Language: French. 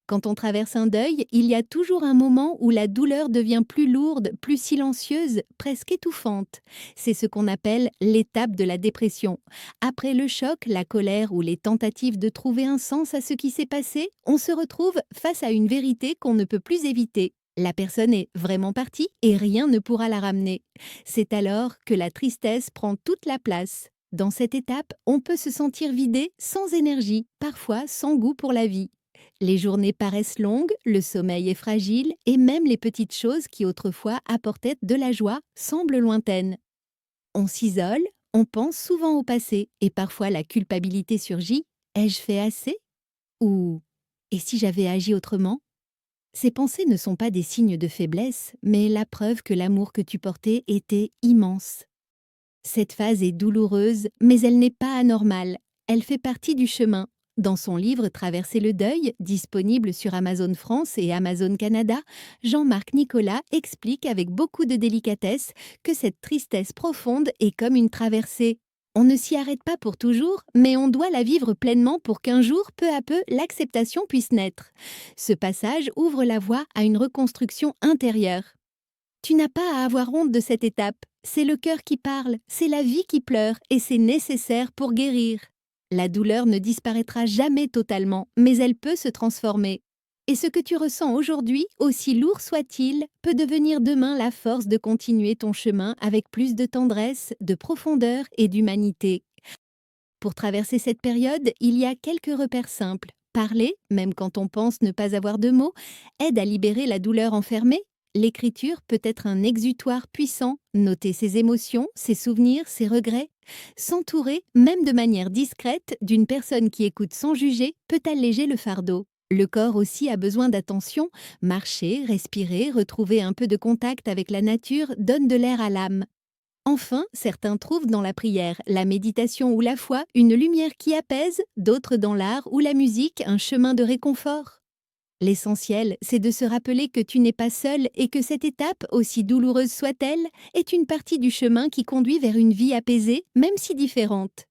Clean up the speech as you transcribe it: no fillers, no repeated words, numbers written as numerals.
Quand on traverse un deuil, il y a toujours un moment où la douleur devient plus lourde, plus silencieuse, presque étouffante. C'est ce qu'on appelle l'étape de la dépression. Après le choc, la colère ou les tentatives de trouver un sens à ce qui s'est passé, on se retrouve face à une vérité qu'on ne peut plus éviter. La personne est vraiment partie et rien ne pourra la ramener. C'est alors que la tristesse prend toute la place. Dans cette étape, on peut se sentir vidé, sans énergie, parfois sans goût pour la vie. Les journées paraissent longues, le sommeil est fragile et même les petites choses qui autrefois apportaient de la joie semblent lointaines. On s'isole, on pense souvent au passé et parfois la culpabilité surgit. Ai-je fait assez? Ou et si j'avais agi autrement? Ces pensées ne sont pas des signes de faiblesse, mais la preuve que l'amour que tu portais était immense. Cette phase est douloureuse, mais elle n'est pas anormale. Elle fait partie du chemin. Dans son livre Traverser le deuil, disponible sur Amazon France et Amazon Canada, Jean-Marc Nicolas explique avec beaucoup de délicatesse que cette tristesse profonde est comme une traversée. On ne s'y arrête pas pour toujours, mais on doit la vivre pleinement pour qu'un jour, peu à peu, l'acceptation puisse naître. Ce passage ouvre la voie à une reconstruction intérieure. Tu n'as pas à avoir honte de cette étape. C'est le cœur qui parle, c'est la vie qui pleure et c'est nécessaire pour guérir. La douleur ne disparaîtra jamais totalement, mais elle peut se transformer. Et ce que tu ressens aujourd'hui, aussi lourd soit-il, peut devenir demain la force de continuer ton chemin avec plus de tendresse, de profondeur et d'humanité. Pour traverser cette période, il y a quelques repères simples. Parler, même quand on pense ne pas avoir de mots, aide à libérer la douleur enfermée. L'écriture peut être un exutoire puissant, noter ses émotions, ses souvenirs, ses regrets. S'entourer, même de manière discrète, d'une personne qui écoute sans juger peut alléger le fardeau. Le corps aussi a besoin d'attention. Marcher, respirer, retrouver un peu de contact avec la nature donne de l'air à l'âme. Enfin, certains trouvent dans la prière, la méditation ou la foi une lumière qui apaise, d'autres dans l'art ou la musique un chemin de réconfort. L'essentiel, c'est de se rappeler que tu n'es pas seul et que cette étape, aussi douloureuse soit-elle, est une partie du chemin qui conduit vers une vie apaisée, même si différente.